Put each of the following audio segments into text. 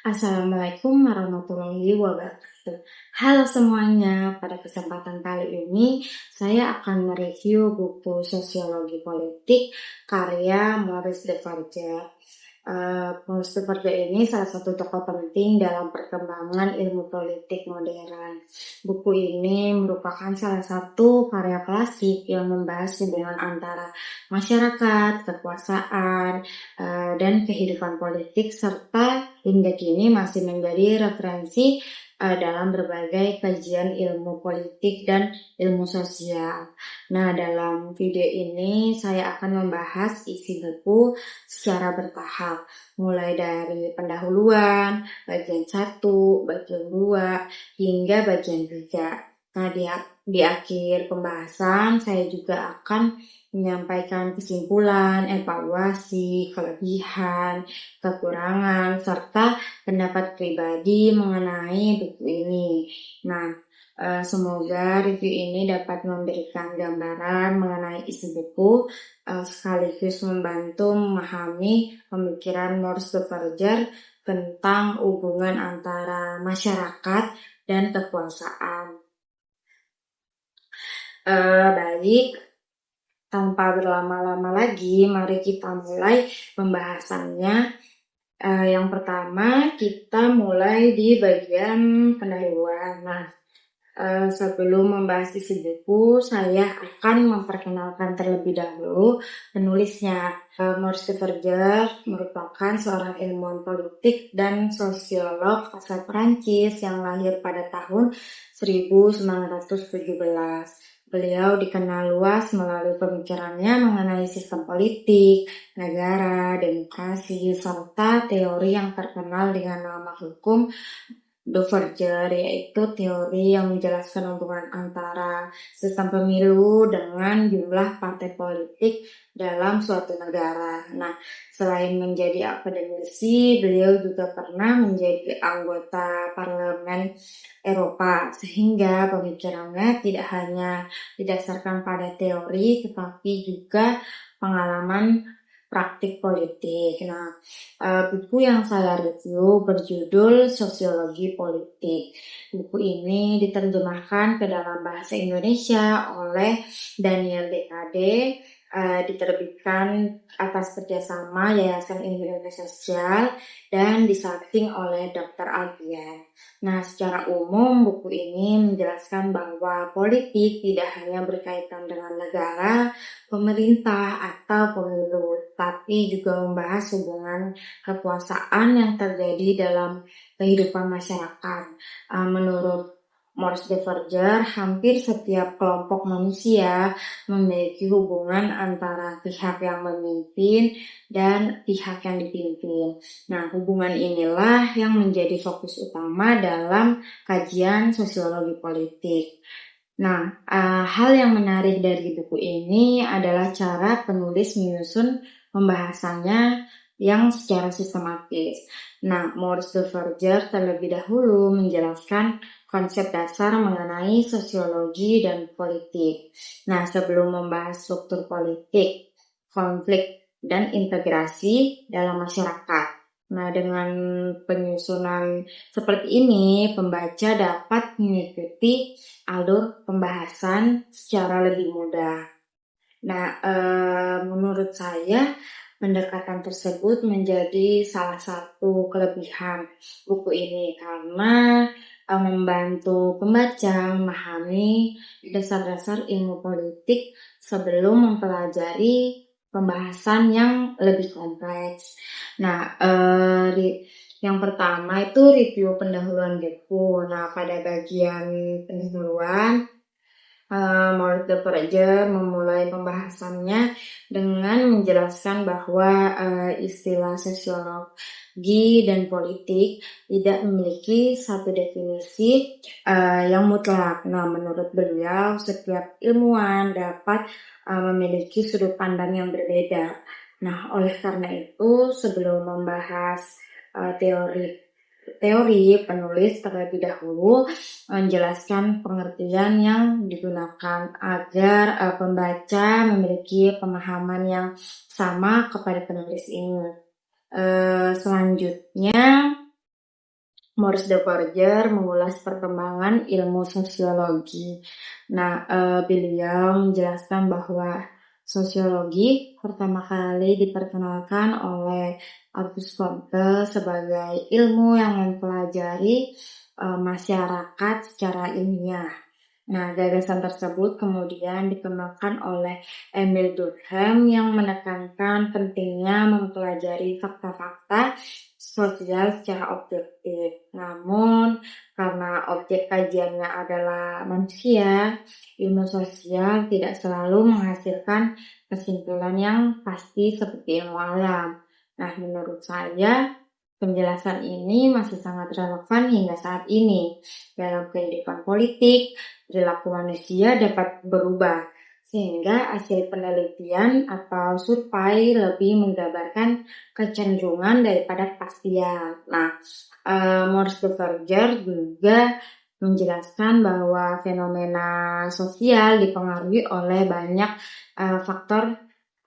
Assalamualaikum warahmatullahi wabarakatuh. Halo semuanya, pada kesempatan kali ini saya akan mereview buku Sosiologi Politik karya Maurice Duverger. Maurice Duverger ini salah satu tokoh penting dalam perkembangan ilmu politik modern. Buku ini merupakan salah satu karya klasik yang membahas hubungan antara masyarakat, kekuasaan, dan kehidupan politik serta hingga kini masih menjadi referensi dalam berbagai kajian ilmu politik dan ilmu sosial. Nah, dalam video ini saya akan membahas isi buku secara bertahap, mulai dari pendahuluan, bagian 1, bagian 2, hingga bagian 3. Nah, di akhir pembahasan saya juga akan menyampaikan kesimpulan, evaluasi, kelebihan, kekurangan, serta pendapat pribadi mengenai buku ini. Nah, semoga review ini dapat memberikan gambaran mengenai isi buku, sekaligus membantu memahami pemikiran Maurice Duverger tentang hubungan antara masyarakat dan kekuasaan. Baik, tanpa berlama-lama lagi, mari kita mulai pembahasannya. Yang pertama, kita mulai di bagian pendahuluan. Nah, sebelum membahas isi buku, saya akan memperkenalkan terlebih dahulu penulisnya. Maurice Duverger merupakan seorang ilmuwan politik dan sosiolog asal Prancis yang lahir pada tahun 1917. Beliau dikenal luas melalui pemikirannya mengenai sistem politik, negara, demokrasi, serta teori yang terkenal dengan nama hukum Duverger, yaitu teori yang menjelaskan hubungan antara sistem pemilu dengan jumlah partai politik dalam suatu negara. Nah, selain menjadi akademisi, beliau juga pernah menjadi anggota parlemen Eropa, sehingga pemikirannya tidak hanya didasarkan pada teori, tetapi juga pengalaman praktik politik. Nah, buku yang saya review berjudul Sosiologi Politik. Buku ini diterjemahkan ke dalam bahasa Indonesia oleh Daniel DKD, diterbitkan atas kerjasama Yayasan Ilmu Indonesia Sosial dan disamping oleh Dr. Alfian. Nah, secara umum buku ini menjelaskan bahwa politik tidak hanya berkaitan dengan negara, pemerintah, atau pemilu, tapi juga membahas hubungan kekuasaan yang terjadi dalam kehidupan masyarakat. Menurut Maurice Duverger, hampir setiap kelompok manusia memiliki hubungan antara pihak yang memimpin dan pihak yang dipimpin. Nah, hubungan inilah yang menjadi fokus utama dalam kajian sosiologi politik. Nah, hal yang menarik dari buku ini adalah cara penulis menyusun pembahasannya yang secara sistematis. Nah, Maurice Duverger terlebih dahulu menjelaskan konsep dasar mengenai sosiologi dan politik. Nah, sebelum membahas struktur politik, konflik, dan integrasi dalam masyarakat. Nah, dengan penyusunan seperti ini, pembaca dapat mengikuti alur pembahasan secara lebih mudah. Nah, menurut saya pendekatan tersebut menjadi salah satu kelebihan buku ini karena membantu pembaca memahami dasar-dasar ilmu politik sebelum mempelajari pembahasan yang lebih kompleks. Nah, yang pertama itu review pendahuluan buku. Nah, pada bagian pendahuluan, Maurice Duverger memulai pembahasannya dengan menjelaskan bahwa istilah sosiologi dan politik tidak memiliki satu definisi yang mutlak. Nah, menurut beliau, setiap ilmuwan dapat memiliki sudut pandang yang berbeda. Nah, oleh karena itu, sebelum membahas teori, penulis terlebih dahulu menjelaskan pengertian yang digunakan agar pembaca memiliki pemahaman yang sama kepada penulis ini. Selanjutnya, Maurice de Verger mengulas perkembangan ilmu sosiologi. Nah, beliau menjelaskan bahwa sosiologi pertama kali diperkenalkan oleh Auguste Comte sebagai ilmu yang mempelajari masyarakat secara ilmiah. Nah, gagasan tersebut kemudian dikembangkan oleh Emile Durkheim yang menekankan pentingnya mempelajari fakta-fakta sosial secara objektif. Namun, karena objek kajiannya adalah manusia, ilmu sosial tidak selalu menghasilkan kesimpulan yang pasti seperti ilmu alam. Nah, menurut saya, penjelasan ini masih sangat relevan hingga saat ini. Dalam kehidupan politik, perilaku manusia dapat berubah, sehingga hasil penelitian atau survei lebih menggambarkan kecenderungan daripada kepastian. Nah, Maurice de Verger juga menjelaskan bahwa fenomena sosial dipengaruhi oleh banyak faktor.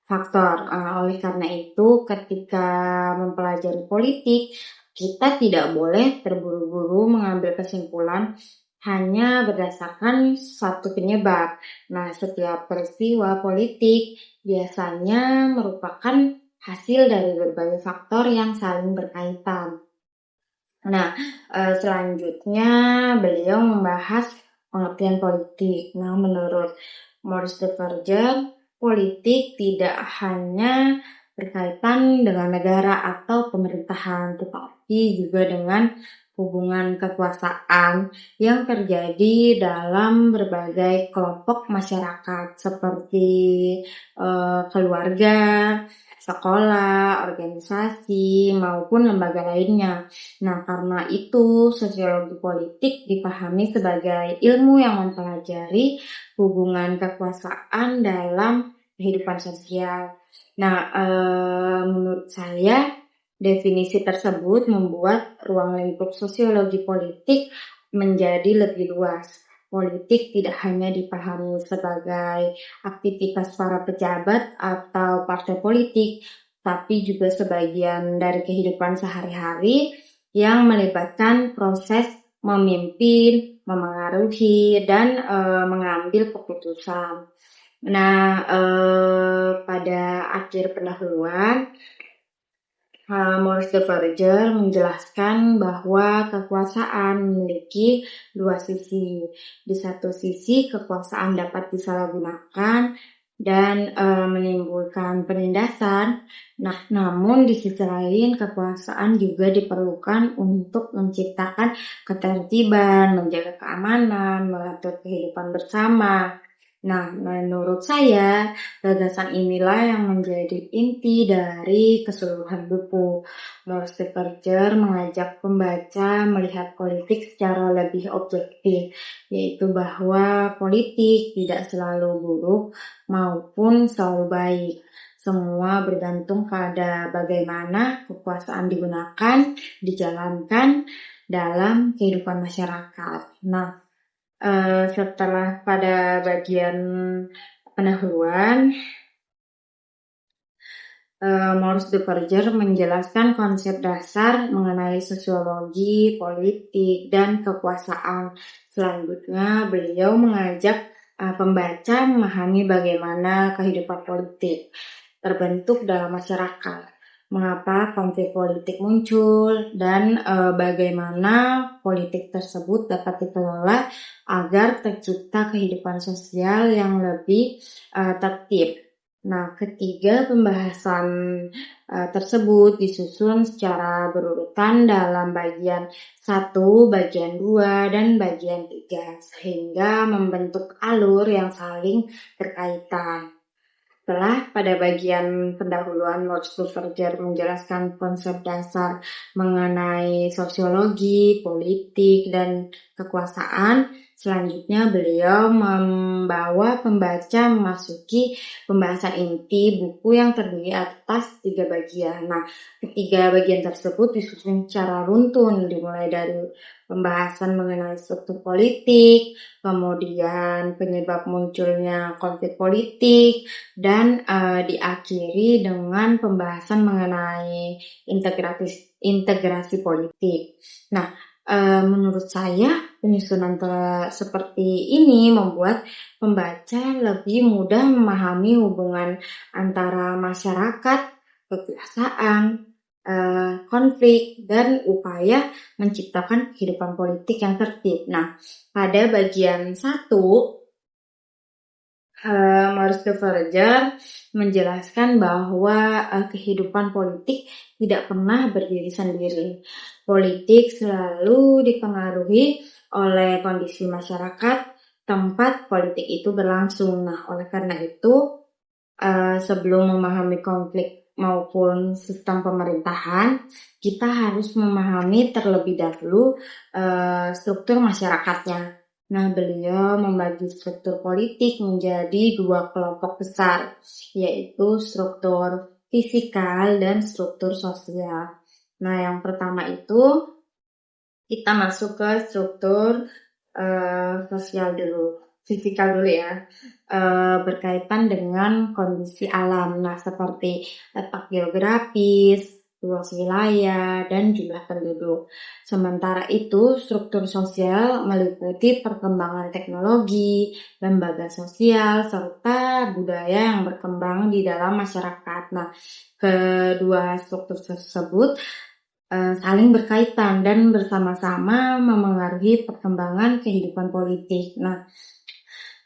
Oleh karena itu, ketika mempelajari politik, kita tidak boleh terburu-buru mengambil kesimpulan hanya berdasarkan satu penyebab. Nah, setiap peristiwa politik biasanya merupakan hasil dari berbagai faktor yang saling berkaitan. Nah, selanjutnya beliau membahas pengertian politik. Nah, menurut Maurice de Verger, politik tidak hanya berkaitan dengan negara atau pemerintahan, tetapi juga dengan hubungan kekuasaan yang terjadi dalam berbagai kelompok masyarakat seperti keluarga, sekolah, organisasi, maupun lembaga lainnya. Nah, karena itu sosiologi politik dipahami sebagai ilmu yang mempelajari hubungan kekuasaan dalam kehidupan sosial. Nah, menurut saya definisi tersebut membuat ruang lingkup sosiologi politik menjadi lebih luas. Politik tidak hanya dipahami sebagai aktivitas para pejabat atau partai politik, tapi juga sebagian dari kehidupan sehari-hari yang melibatkan proses memimpin, memengaruhi, dan mengambil keputusan. Nah, pada akhir pendahuluan, Maurice de Verger menjelaskan bahwa kekuasaan memiliki dua sisi. Di satu sisi, kekuasaan dapat disalahgunakan dan menimbulkan penindasan. Nah, namun di sisi lain, kekuasaan juga diperlukan untuk menciptakan ketertiban, menjaga keamanan, mengatur kehidupan bersama. Nah, menurut saya, gagasan inilah yang menjadi inti dari keseluruhan buku. Maurice de Verger mengajak pembaca melihat politik secara lebih objektif, yaitu bahwa politik tidak selalu buruk maupun selalu baik. Semua bergantung pada bagaimana kekuasaan digunakan, dijalankan dalam kehidupan masyarakat. Nah, setelah pada bagian pendahuluan, Maurice de Verger menjelaskan konsep dasar mengenai sosiologi, politik, dan kekuasaan. Selanjutnya, beliau mengajak pembaca memahami bagaimana kehidupan politik terbentuk dalam masyarakat, mengapa konflik politik muncul, dan bagaimana politik tersebut dapat dikelola agar tercipta kehidupan sosial yang lebih tertib. Nah, ketiga pembahasan tersebut disusun secara berurutan dalam bagian 1, bagian 2, dan bagian 3, sehingga membentuk alur yang saling berkaitan. Setelah pada bagian pendahuluan, Maurice de Verger menjelaskan konsep dasar mengenai sosiologi, politik, dan kekuasaan. Selanjutnya, beliau membawa pembaca memasuki pembahasan inti buku yang terdiri atas 3 bagian. Nah, ketiga bagian tersebut disusun secara runtun, dimulai dari pembahasan mengenai struktur politik, kemudian penyebab munculnya konflik politik, dan diakhiri dengan pembahasan mengenai integrasi politik. Nah, Menurut saya, penyusunan seperti ini membuat pembaca lebih mudah memahami hubungan antara masyarakat, kekuasaan, konflik, dan upaya menciptakan kehidupan politik yang tertib. Nah, pada bagian 1, Maurice de Verger menjelaskan bahwa kehidupan politik tidak pernah berdiri sendiri. Politik selalu dipengaruhi oleh kondisi masyarakat tempat politik itu berlangsung. Nah, oleh karena itu, sebelum memahami konflik maupun sistem pemerintahan, kita harus memahami terlebih dahulu struktur masyarakatnya. Nah, beliau membagi struktur politik menjadi 2 kelompok besar, yaitu struktur fisikal dan struktur sosial. Nah, yang pertama itu kita masuk ke struktur sosial dulu, fisikal dulu ya, berkaitan dengan kondisi alam. Nah, seperti letak geografis, luas wilayah, dan jumlah penduduk. Sementara itu, struktur sosial meliputi perkembangan teknologi, lembaga sosial, serta budaya yang berkembang di dalam masyarakat. Nah, kedua struktur tersebut saling berkaitan dan bersama-sama memengaruhi perkembangan kehidupan politik. Nah,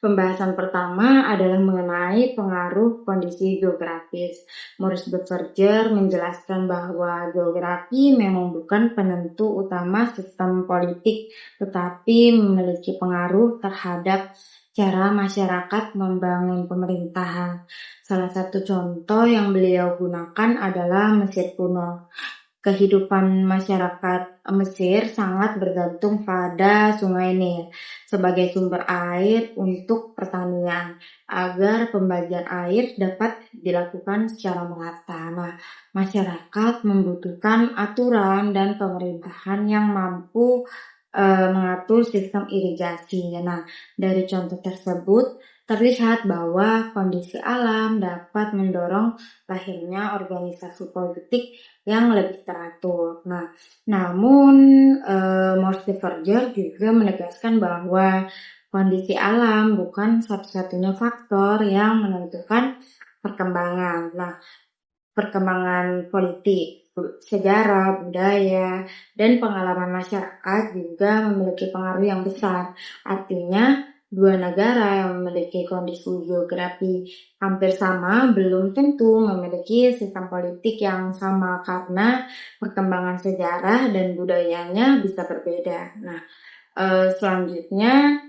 pembahasan pertama adalah mengenai pengaruh kondisi geografis. Maurice de Verger menjelaskan bahwa geografi memang bukan penentu utama sistem politik, tetapi memiliki pengaruh terhadap cara masyarakat membangun pemerintahan. Salah satu contoh yang beliau gunakan adalah Mesir kuno. Kehidupan masyarakat Mesir sangat bergantung pada Sungai Nil sebagai sumber air untuk pertanian agar pembagian air dapat dilakukan secara merata. Nah, masyarakat membutuhkan aturan dan pemerintahan yang mampu mengatur sistem irigasi. Nah, dari contoh tersebut terlihat bahwa kondisi alam dapat mendorong lahirnya organisasi politik yang lebih teratur. Nah, namun Maurice de Verger juga menegaskan bahwa kondisi alam bukan satu-satunya faktor yang menentukan perkembangan. Nah, perkembangan politik, sejarah, budaya, dan pengalaman masyarakat juga memiliki pengaruh yang besar. Artinya, dua negara yang memiliki kondisi geografi hampir sama belum tentu memiliki sistem politik yang sama karena perkembangan sejarah dan budayanya bisa berbeda. Nah, selanjutnya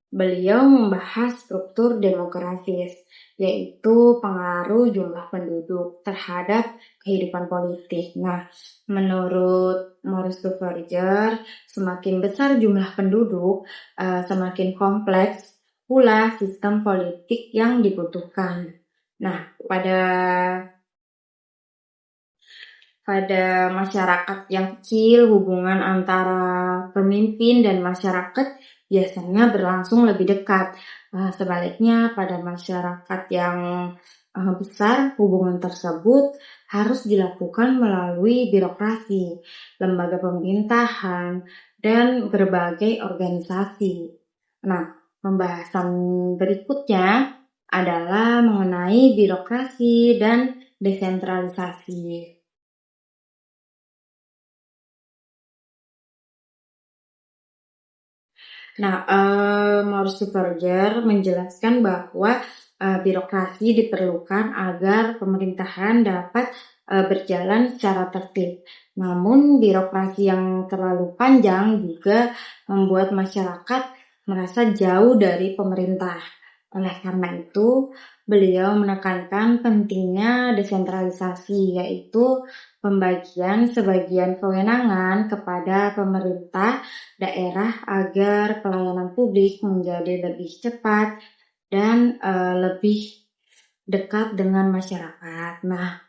beliau membahas struktur demografis, yaitu pengaruh jumlah penduduk terhadap kehidupan politik. Nah, menurut Maurice de Verger, semakin besar jumlah penduduk, semakin kompleks pula sistem politik yang dibutuhkan. Nah, pada masyarakat yang kecil, hubungan antara pemimpin dan masyarakat biasanya berlangsung lebih dekat. Sebaliknya, pada masyarakat yang besar, hubungan tersebut harus dilakukan melalui birokrasi, lembaga pemerintahan, dan berbagai organisasi. Nah, pembahasan berikutnya adalah mengenai birokrasi dan desentralisasi. Nah, Maurice de Verger menjelaskan bahwa birokrasi diperlukan agar pemerintahan dapat berjalan secara tertib. Namun, birokrasi yang terlalu panjang juga membuat masyarakat merasa jauh dari pemerintah. Oleh karena itu, beliau menekankan pentingnya desentralisasi, yaitu pembagian sebagian kewenangan kepada pemerintah daerah agar pelayanan publik menjadi lebih cepat dan lebih dekat dengan masyarakat. Nah,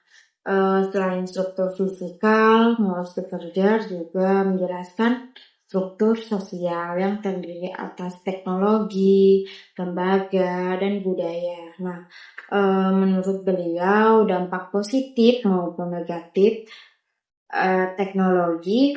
selain struktur fisikal, Maurice de Verger juga menjelaskan struktur sosial yang terdiri atas teknologi, lembaga, dan budaya. Nah, menurut beliau dampak positif maupun negatif teknologi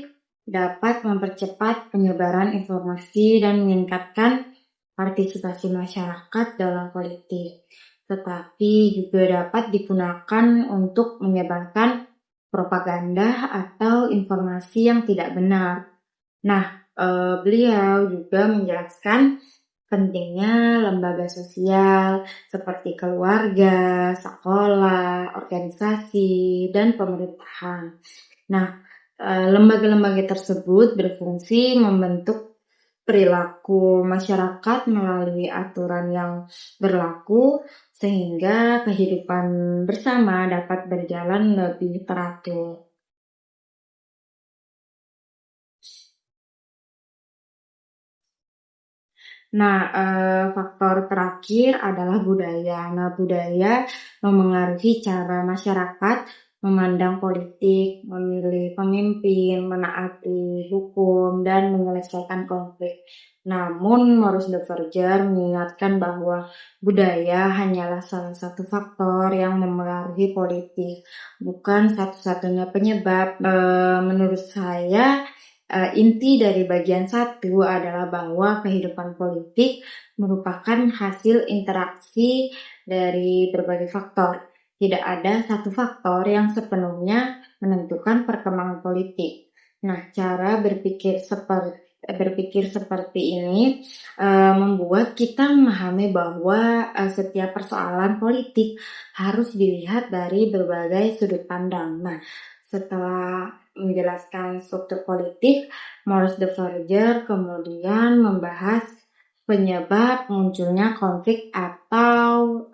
dapat mempercepat penyebaran informasi dan meningkatkan partisipasi masyarakat dalam politik, tetapi juga dapat digunakan untuk menyebarkan propaganda atau informasi yang tidak benar. Nah, beliau juga menjelaskan pentingnya lembaga sosial seperti keluarga, sekolah, organisasi, dan pemerintahan. Nah, lembaga-lembaga tersebut berfungsi membentuk perilaku masyarakat melalui aturan yang berlaku sehingga kehidupan bersama dapat berjalan lebih teratur. Nah, faktor terakhir adalah budaya. Nah, budaya memengaruhi cara masyarakat memandang politik, memilih pemimpin, menaati hukum, dan menyelesaikan konflik. Namun, Maurice de Verger mengingatkan bahwa budaya hanyalah salah satu faktor yang memengaruhi politik, bukan satu-satunya penyebab. Menurut saya, inti dari bagian 1 adalah bahwa kehidupan politik merupakan hasil interaksi dari berbagai faktor. Tidak ada satu faktor yang sepenuhnya menentukan perkembangan politik. Nah, cara berpikir seperti ini membuat kita memahami bahwa setiap persoalan politik harus dilihat dari berbagai sudut pandang. Nah, setelah menjelaskan struktur politik, Maurice de Verger kemudian membahas penyebab munculnya konflik atau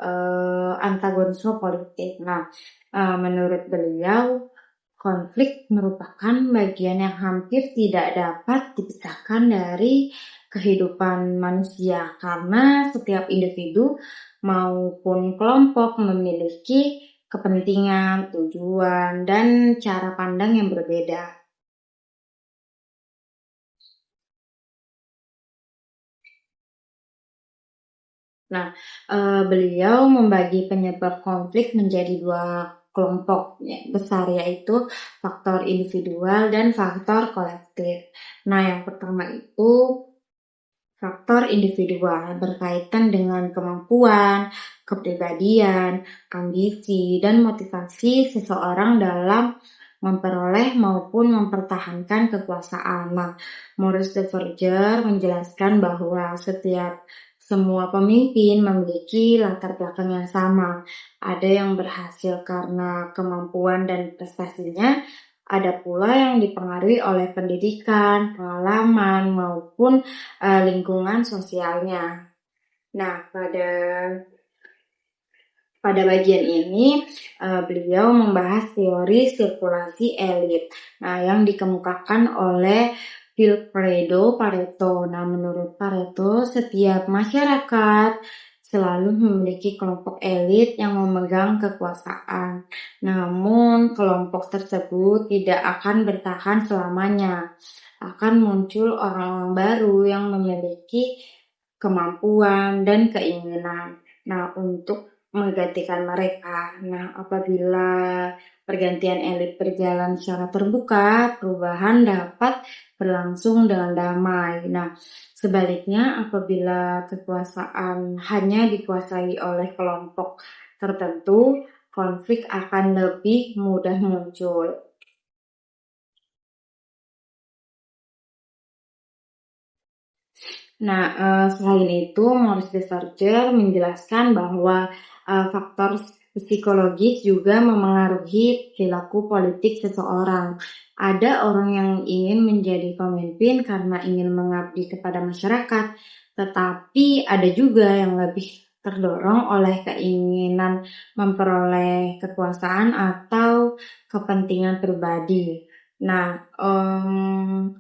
antagonisme politik. Nah, menurut beliau, konflik merupakan bagian yang hampir tidak dapat dipisahkan dari kehidupan manusia karena setiap individu maupun kelompok memiliki kepentingan, tujuan, dan cara pandang yang berbeda. Nah, beliau membagi penyebab konflik menjadi 2 kelompok besar, yaitu faktor individual dan faktor kolektif. Nah, yang pertama itu faktor individual berkaitan dengan kemampuan, kepribadian, ambisi, dan motivasi seseorang dalam memperoleh maupun mempertahankan kekuasaan. Nah, Maurice de Verger menjelaskan bahwa semua pemimpin memiliki latar belakang yang sama. Ada yang berhasil karena kemampuan dan prestasinya, ada pula yang dipengaruhi oleh pendidikan, pengalaman, maupun lingkungan sosialnya. Nah, pada bagian ini beliau membahas teori sirkulasi elit. Nah, yang dikemukakan oleh Vilfredo Pareto. Nah, menurut Pareto, setiap masyarakat selalu memiliki kelompok elit yang memegang kekuasaan. Namun, kelompok tersebut tidak akan bertahan selamanya. Akan muncul orang-orang baru yang memiliki kemampuan dan keinginan. Nah, untuk menggantikan mereka. Nah, apabila pergantian elit berjalan secara terbuka, perubahan dapat berlangsung dengan damai. Nah, sebaliknya apabila kekuasaan hanya dikuasai oleh kelompok tertentu, konflik akan lebih mudah muncul. Nah, selain itu, Maurice de Verger menjelaskan bahwa faktor psikologis juga memengaruhi perilaku politik seseorang. Ada orang yang ingin menjadi pemimpin karena ingin mengabdi kepada masyarakat, tetapi ada juga yang lebih terdorong oleh keinginan memperoleh kekuasaan atau kepentingan pribadi. Nah,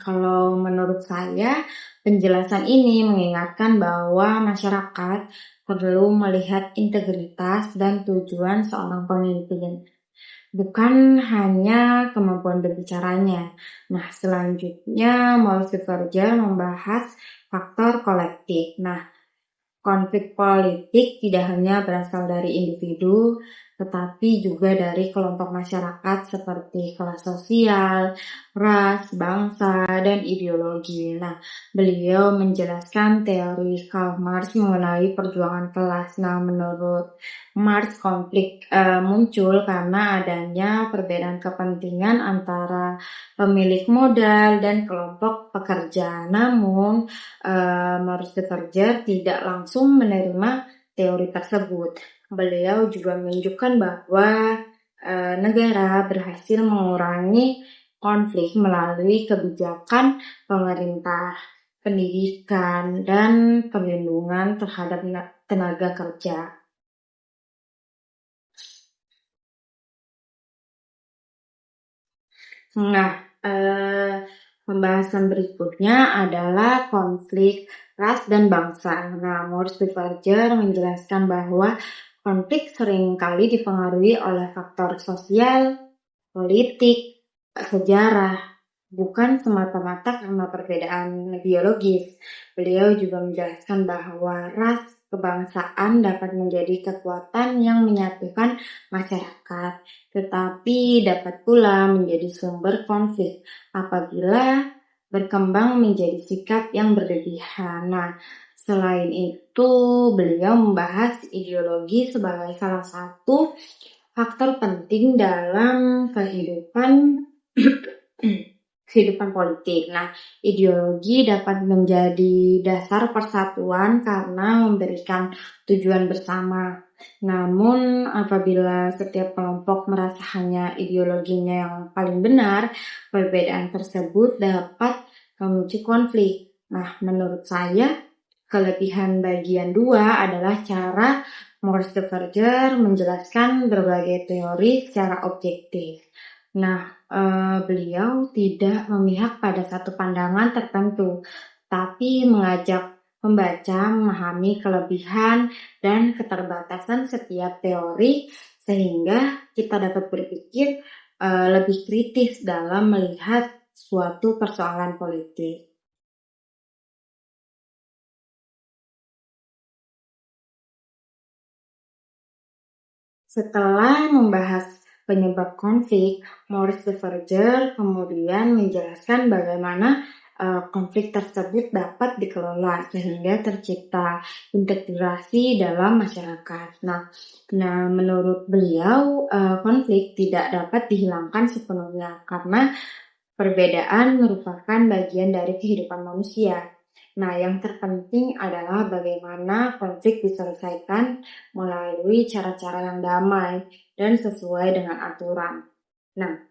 kalau menurut saya, penjelasan ini mengingatkan bahwa masyarakat perlu melihat integritas dan tujuan seorang pemimpin, bukan hanya kemampuan berbicaranya. Nah, selanjutnya Maurice de Verger membahas faktor kolektif. Nah, konflik politik tidak hanya berasal dari individu, tetapi juga dari kelompok masyarakat seperti kelas sosial, ras, bangsa, dan ideologi. Nah, beliau menjelaskan teori Karl Marx mengenai perjuangan kelas. Nah, menurut Marx, konflik muncul karena adanya perbedaan kepentingan antara pemilik modal dan kelompok pekerja. Namun, Marx Bekerja tidak langsung menerima teori tersebut. Beliau juga menunjukkan bahwa negara berhasil mengurangi konflik melalui kebijakan pemerintah, pendidikan, dan perlindungan terhadap tenaga kerja. Nah, pembahasan berikutnya adalah konflik ras dan bangsa. Nah, Maurice Duverger menjelaskan bahwa konflik seringkali dipengaruhi oleh faktor sosial, politik, sejarah, bukan semata-mata karena perbedaan biologis. Beliau juga menjelaskan bahwa ras kebangsaan dapat menjadi kekuatan yang menyatukan masyarakat, tetapi dapat pula menjadi sumber konflik apabila berkembang menjadi sikap yang berlebihan. Nah, selain itu, beliau membahas ideologi sebagai salah satu faktor penting dalam kehidupan politik. Nah, ideologi dapat menjadi dasar persatuan karena memberikan tujuan bersama. Namun, apabila setiap kelompok merasa hanya ideologinya yang paling benar, perbedaan tersebut dapat memicu konflik. Nah, menurut saya, kelebihan bagian 2 adalah cara Maurice Duverger menjelaskan berbagai teori secara objektif. Nah, beliau tidak memihak pada satu pandangan tertentu, tapi mengajak pembaca memahami kelebihan dan keterbatasan setiap teori sehingga kita dapat berpikir lebih kritis dalam melihat suatu persoalan politik. Setelah membahas penyebab konflik, Maurice Duverger kemudian menjelaskan bagaimana konflik tersebut dapat dikelola sehingga tercipta integrasi dalam masyarakat. Nah, menurut beliau konflik tidak dapat dihilangkan sepenuhnya karena perbedaan merupakan bagian dari kehidupan manusia. Nah, yang terpenting adalah bagaimana konflik diselesaikan melalui cara-cara yang damai dan sesuai dengan aturan. Nah,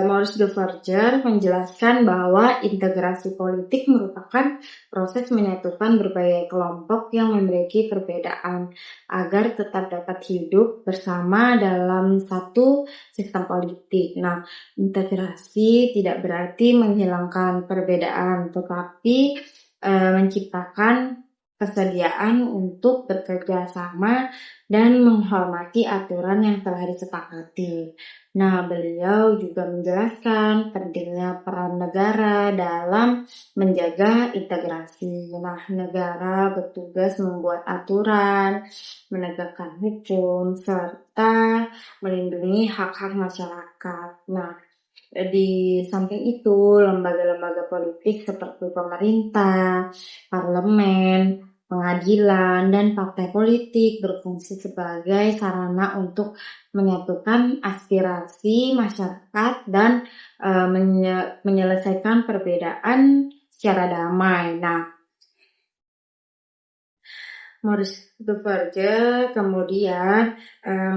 Maurice Duverger menjelaskan bahwa integrasi politik merupakan proses menyatukan berbagai kelompok yang memiliki perbedaan agar tetap dapat hidup bersama dalam satu sistem politik. Nah, integrasi tidak berarti menghilangkan perbedaan, tetapi menciptakan kesediaan untuk bekerja sama dan menghormati aturan yang telah disepakati. Nah, beliau juga menjelaskan pentingnya peran negara dalam menjaga integrasi. Nah, negara bertugas membuat aturan, menegakkan hukum, serta melindungi hak-hak masyarakat. Nah, di samping itu, lembaga-lembaga politik seperti pemerintah, parlemen, pengadilan, dan partai politik berfungsi sebagai sarana untuk menyatukan aspirasi masyarakat dan menyelesaikan perbedaan secara damai. Nah, Maurice Duverger kemudian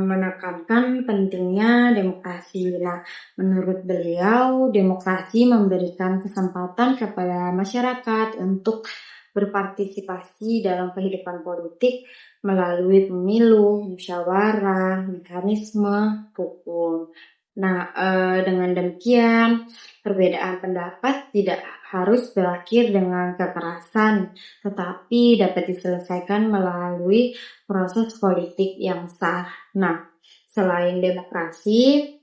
menekankan pentingnya demokrasi. Nah, menurut beliau, demokrasi memberikan kesempatan kepada masyarakat untuk berpartisipasi dalam kehidupan politik melalui pemilu, musyawarah, mekanisme, hukum. Nah, dengan demikian, perbedaan pendapat tidak harus berakhir dengan kekerasan, tetapi dapat diselesaikan melalui proses politik yang sah. Nah, selain demokrasi,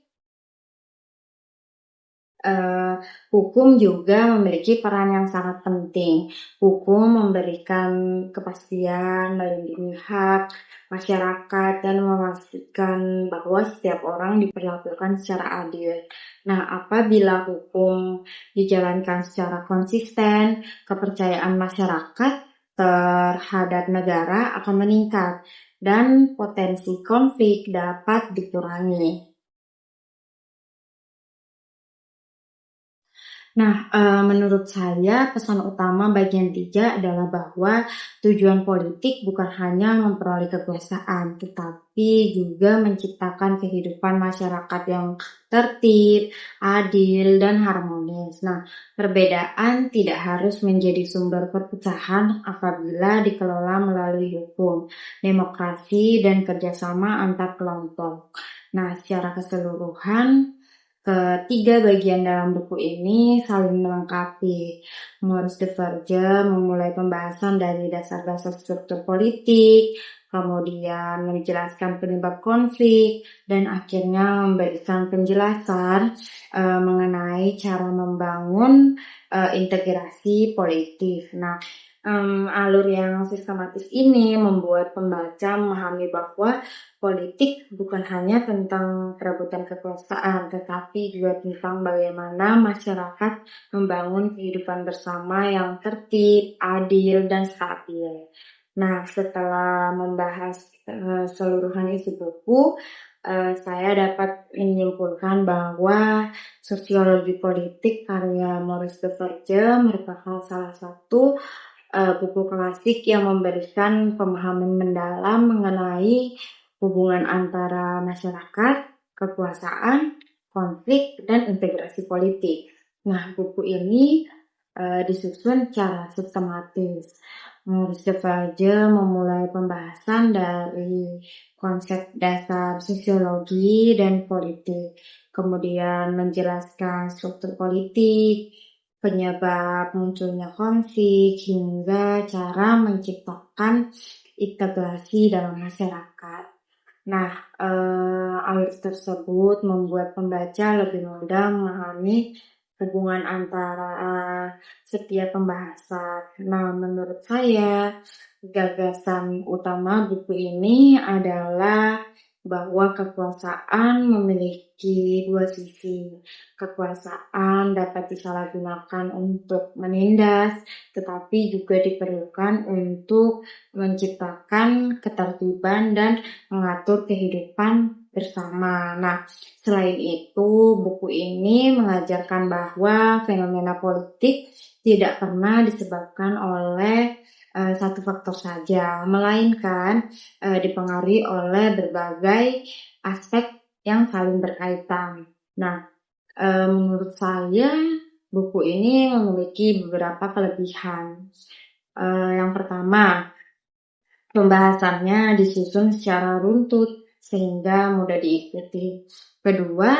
Hukum juga memiliki peran yang sangat penting. Hukum memberikan kepastian, melindungi hak masyarakat, dan memastikan bahwa setiap orang diperlakukan secara adil. Nah, apabila hukum dijalankan secara konsisten, kepercayaan masyarakat terhadap negara akan meningkat dan potensi konflik dapat dikurangi. Nah, menurut saya pesan utama bagian 3 adalah bahwa tujuan politik bukan hanya memperoleh kekuasaan, tetapi juga menciptakan kehidupan masyarakat yang tertib, adil, dan harmonis. Nah, perbedaan tidak harus menjadi sumber perpecahan apabila dikelola melalui hukum, demokrasi, dan kerjasama antar kelompok. Nah, secara keseluruhan, ketiga bagian dalam buku ini saling melengkapi. Maurice de Verge memulai pembahasan dari dasar-dasar struktur politik, kemudian menjelaskan penyebab konflik, dan akhirnya memberikan penjelasan mengenai cara membangun integrasi politik. Nah, alur yang sistematis ini membuat pembaca memahami bahwa politik bukan hanya tentang perebutan kekuasaan, tetapi juga tentang bagaimana masyarakat membangun kehidupan bersama yang tertib, adil, dan stabil. Nah, setelah membahas seluruhan isi buku, saya dapat menyimpulkan bahwa sosiologi politik karya Maurice de Verge merupakan salah satu buku klasik yang memberikan pemahaman mendalam mengenai hubungan antara masyarakat, kekuasaan, konflik, dan integrasi politik. Nah, buku ini disusun secara sistematis. Maurice de Verge memulai pembahasan dari konsep dasar sosiologi dan politik, kemudian menjelaskan struktur politik, penyebab munculnya konflik, hingga cara menciptakan integrasi dalam masyarakat. Nah, alur tersebut membuat pembaca lebih mudah memahami hubungan antara setiap pembahasan. Nah, menurut saya, gagasan utama buku ini adalah bahwa kekuasaan memiliki dua sisi. Kekuasaan dapat disalahgunakan untuk menindas, tetapi juga diperlukan untuk menciptakan ketertiban dan mengatur kehidupan bersama. Nah, selain itu, buku ini mengajarkan bahwa fenomena politik tidak pernah disebabkan oleh satu faktor saja, melainkan dipengaruhi oleh berbagai aspek yang saling berkaitan. Nah, menurut saya buku ini memiliki beberapa kelebihan. Yang pertama, pembahasannya disusun secara runtut sehingga mudah diikuti. Kedua,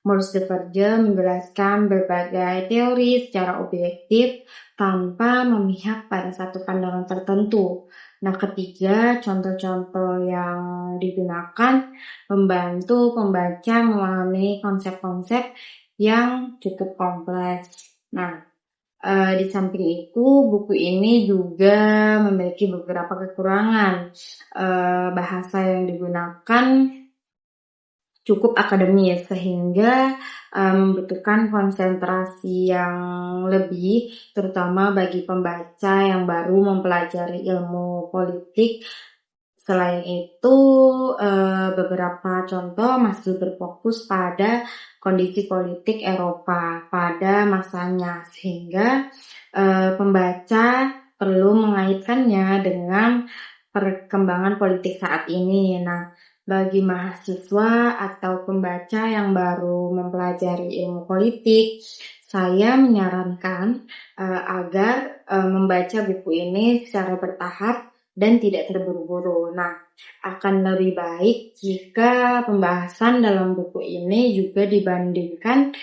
Maurice de Verge menjelaskan berbagai teori secara objektif tanpa memihak pada satu pandangan tertentu. Nah, ketiga, contoh-contoh yang digunakan membantu pembaca memahami konsep-konsep yang cukup kompleks. Nah, di samping itu, buku ini juga memiliki beberapa kekurangan. Bahasa yang digunakan cukup akademis sehingga membutuhkan konsentrasi yang lebih, terutama bagi pembaca yang baru mempelajari ilmu politik. Selain itu, beberapa contoh masih berfokus pada kondisi politik Eropa pada masanya, sehingga pembaca perlu mengaitkannya dengan perkembangan politik saat ini. Nah, bagi mahasiswa atau pembaca yang baru mempelajari ilmu politik, saya menyarankan agar membaca buku ini secara bertahap dan tidak terburu-buru. Nah, akan lebih baik jika pembahasan dalam buku ini juga dibandingkan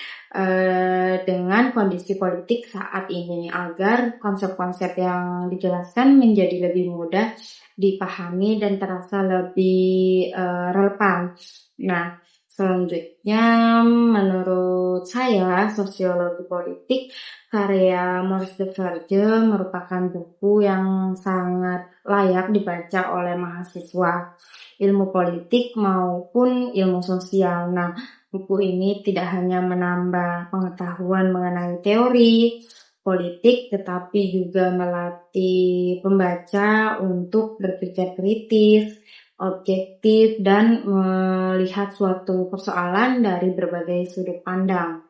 dengan kondisi politik saat ini, agar konsep-konsep yang dijelaskan menjadi lebih mudah dipahami dan terasa lebih relevan. Nah, Selanjutnya, menurut saya, Sosiologi Politik karya Maurice de Verge merupakan buku yang sangat layak dibaca oleh mahasiswa ilmu politik maupun ilmu sosial. Nah, buku ini tidak hanya menambah pengetahuan mengenai teori politik, tetapi juga melatih pembaca untuk berpikir kritis, objektif, dan melihat suatu persoalan dari berbagai sudut pandang.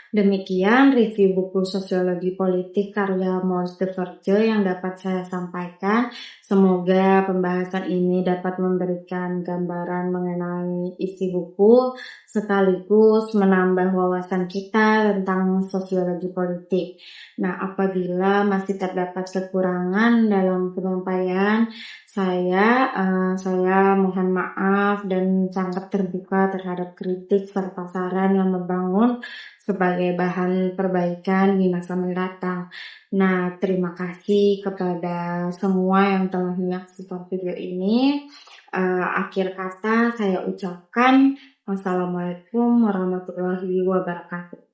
Demikian review buku Sosiologi Politik karya Maurice de Verge yang dapat saya sampaikan. Semoga pembahasan ini dapat memberikan gambaran mengenai isi buku sekaligus menambah wawasan kita tentang sosiologi politik. Nah, apabila masih terdapat kekurangan dalam penyampaian, saya mohon maaf dan sangat terbuka terhadap kritik serta saran yang membangun sebagai bahan perbaikan di masa mendatang. Nah, terima kasih kepada semua yang telah menyaksikan video ini. Akhir kata saya ucapkan wassalamualaikum warahmatullahi wabarakatuh.